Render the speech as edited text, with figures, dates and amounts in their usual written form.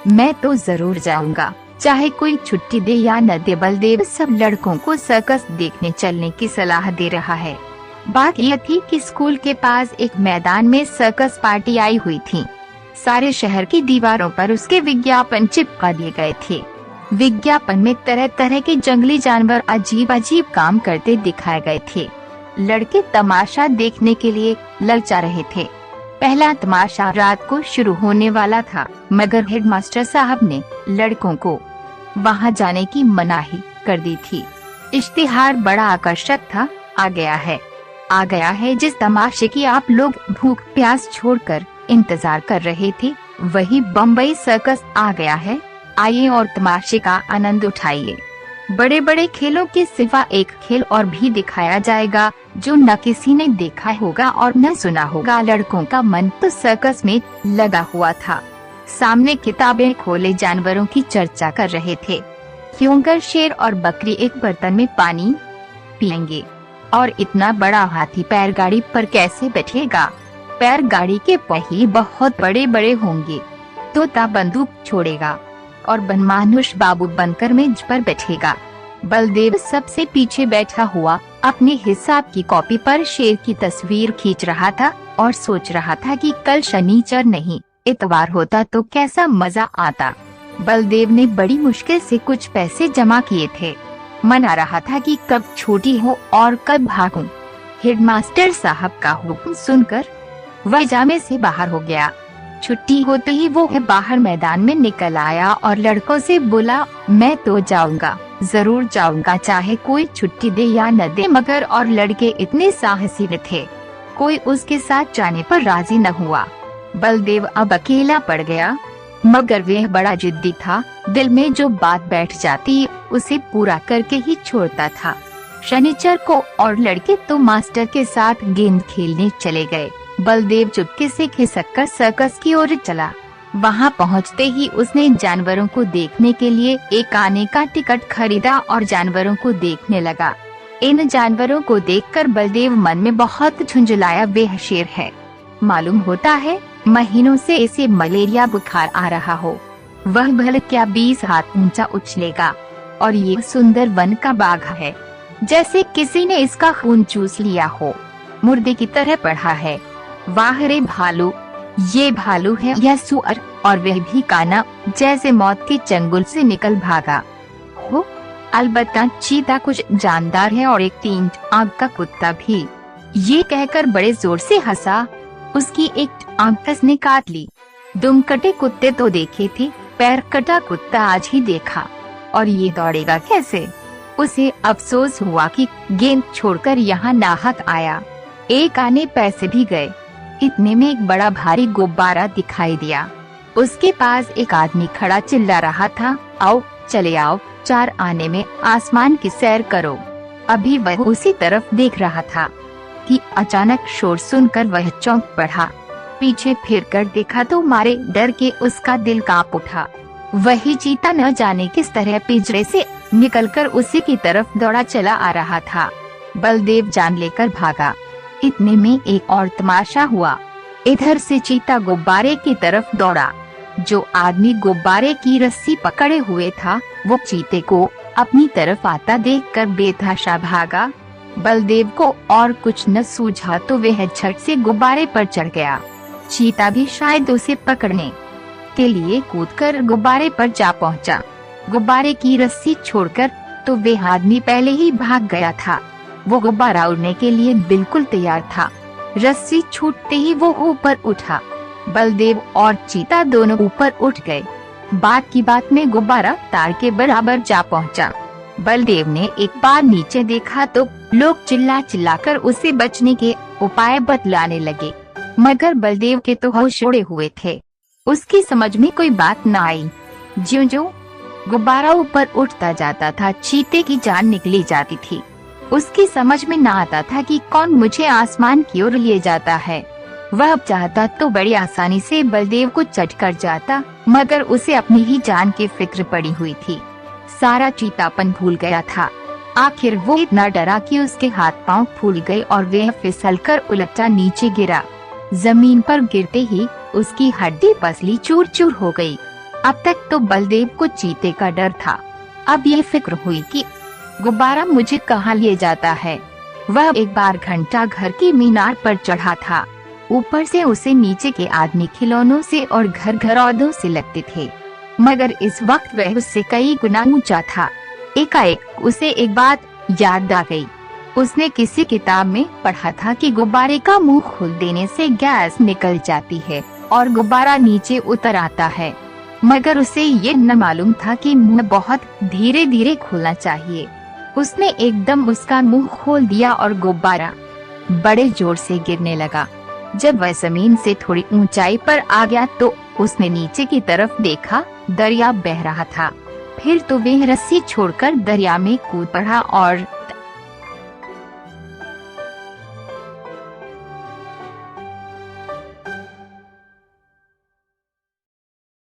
मैं तो जरूर जाऊंगा, चाहे कोई छुट्टी दे या न दे। बलदेव सब लड़कों को सर्कस देखने चलने की सलाह दे रहा है। बात यह थी कि स्कूल के पास एक मैदान में सर्कस पार्टी आई हुई थी। सारे शहर की दीवारों पर उसके विज्ञापन चिपका दिए गए थे। विज्ञापन में तरह तरह के जंगली जानवर अजीब अजीब काम करते दिखाए गए थे। लड़के तमाशा देखने के लिए ललचा रहे थे। पहला तमाशा रात को शुरू होने वाला था, मगर हेडमास्टर साहब ने लड़कों को वहां जाने की मनाही कर दी थी। इश्तिहार बड़ा आकर्षक था। आ गया है जिस तमाशे की आप लोग भूख प्यास छोड़कर इंतजार कर रहे थे, वही बम्बई सर्कस आ गया है। आइए और तमाशे का आनंद उठाइए। बड़े बड़े खेलों के सिवा एक खेल और भी दिखाया जाएगा जो न किसी ने देखा होगा और न सुना होगा। लड़कों का मन तो सर्कस में लगा हुआ था। सामने किताबें खोले जानवरों की चर्चा कर रहे थे। क्योंकि शेर और बकरी एक बर्तन में पानी पिएंगे, और इतना बड़ा हाथी बैलगाड़ी पर कैसे बैठेगा? बैलगाड़ी के पहिए बहुत बड़े बड़े होंगे। तोता बंदूक छोड़ेगा और बनमानुष बाबू बनकर मेज पर बैठेगा। बलदेव सबसे पीछे बैठा हुआ अपने हिसाब की कॉपी पर शेर की तस्वीर खींच रहा था और सोच रहा था कि कल शनिचर नहीं इतवार होता तो कैसा मजा आता। बलदेव ने बड़ी मुश्किल से कुछ पैसे जमा किए थे। मना रहा था कि कब छुट्टी हो और कब भागूं। हेडमास्टर साहब का हुक्म सुनकर वह जामे से बाहर हो गया। छुट्टी होते ही वो बाहर मैदान में निकल आया और लड़कों से बोला, मैं तो जाऊंगा, जरूर जाऊंगा, चाहे कोई छुट्टी दे या न दे। मगर और लड़के इतने साहसी न थे, कोई उसके साथ जाने पर राजी न हुआ। बलदेव अब अकेला पड़ गया, मगर वह बड़ा जिद्दी था। दिल में जो बात बैठ जाती उसे पूरा करके ही छोड़ता था। शनिचर को और लड़के तो मास्टर के साथ गेंद खेलने चले गए। बलदेव चुपके से खिसक कर सर्कस की ओर चला। वहां पहुंचते ही उसने जानवरों को देखने के लिए एक आने का टिकट खरीदा और जानवरों को देखने लगा। इन जानवरों को देखकर बलदेव मन में बहुत झुंझलाया। वह शेर है, मालूम होता है महीनों से इसे मलेरिया बुखार आ रहा हो। वह भले क्या 20 हाथ ऊंचा उछलेगा, और ये सुंदर वन का बाघ है, जैसे किसी ने इसका खून चूस लिया हो, मुर्दे की तरह पड़ा है। वाह रे भालू, ये भालू है या सुअर? और वह भी काना, जैसे मौत के चंगुल से निकल भागा हो। अलबत्ता चीता कुछ जानदार है और एक 3 आंख का कुत्ता भी। ये कहकर बड़े जोर से हंसा। उसकी एक आंख उसने काट ली। दुम कटे कुत्ते तो देखे थे, पैर कटा कुत्ता आज ही देखा। और ये दौड़ेगा कैसे? उसे अफसोस हुआ कि गेंद छोड़कर यहाँ नाहक आया। एक आने पैसे भी गए। इतने में एक बड़ा भारी गुब्बारा दिखाई दिया। उसके पास एक आदमी खड़ा चिल्ला रहा था, आओ चले आओ, 4 आने में आसमान की सैर करो। अभी वह उसी तरफ देख रहा था कि अचानक शोर सुनकर वह चौंक पड़ा। पीछे फिरकर देखा तो मारे डर के उसका दिल कांप उठा। वही चीता न जाने किस तरह पिंजरे से निकलकर उसी की तरफ दौड़ा चला आ रहा था। बलदेव जान लेकर भागा। इतने में एक और तमाशा हुआ। इधर से चीता गुब्बारे की तरफ दौड़ा। जो आदमी गुब्बारे की रस्सी पकड़े हुए था, वो चीते को अपनी तरफ आता देखकर बेतहाशा भागा। बलदेव को और कुछ न सूझा तो वह झट से गुब्बारे पर चढ़ गया। चीता भी शायद उसे पकड़ने के लिए कूदकर गुब्बारे पर जा पहुंचा। गुब्बारे की रस्सी छोड़कर तो वह आदमी पहले ही भाग गया था। वो गुब्बारा उड़ने के लिए बिल्कुल तैयार था। रस्सी छूटते ही वो ऊपर उठा। बलदेव और चीता दोनों ऊपर उठ गए। बात की बात में गुब्बारा तार के बराबर जा पहुंचा। बलदेव ने एक बार नीचे देखा तो लोग चिल्ला चिल्लाकर उसे बचने के उपाय बतलाने लगे, मगर बलदेव के तो होश उड़े हुए थे। उसकी समझ में कोई बात न आई। ज्यों-ज्यों गुब्बारा ऊपर उठता जाता था, चीते की जान निकली जाती थी। उसकी समझ में न आता था कि कौन मुझे आसमान की ओर ले जाता है। वह चाहता तो बड़ी आसानी से बलदेव को चट कर जाता, मगर उसे अपनी ही जान की फिक्र पड़ी हुई थी। सारा चीतापन भूल गया था। आखिर वो इतना डरा कि उसके हाथ पांव फूल गए और वह फिसलकर उलटा नीचे गिरा। जमीन पर गिरते ही उसकी हड्डी पसली चूर चूर हो गई। अब तक तो बलदेव को चीते का डर था, अब ये फिक्र हुई कि गुब्बारा मुझे कहाँ ले जाता है। वह एक बार घंटा घर की मीनार पर चढ़ा था। ऊपर से उसे नीचे के आदमी खिलौनों से और घर घरौदों से लगते थे, मगर इस वक्त वह उससे कई गुना ऊंचा था। एकाएक उसे एक बात याद आ गई। उसने किसी किताब में पढ़ा था कि गुब्बारे का मुंह खोल देने से गैस निकल जाती है और गुब्बारा नीचे उतर आता है, मगर उसे ये न मालूम था कि मुंह बहुत धीरे धीरे खोलना चाहिए। उसने एकदम उसका मुंह खोल दिया और गुब्बारा बड़े जोर से गिरने लगा। जब वह जमीन से थोड़ी ऊंचाई पर आ गया तो उसने नीचे की तरफ देखा, दरिया बह रहा था। फिर तो वह रस्सी छोड़कर दरिया में कूद पड़ा और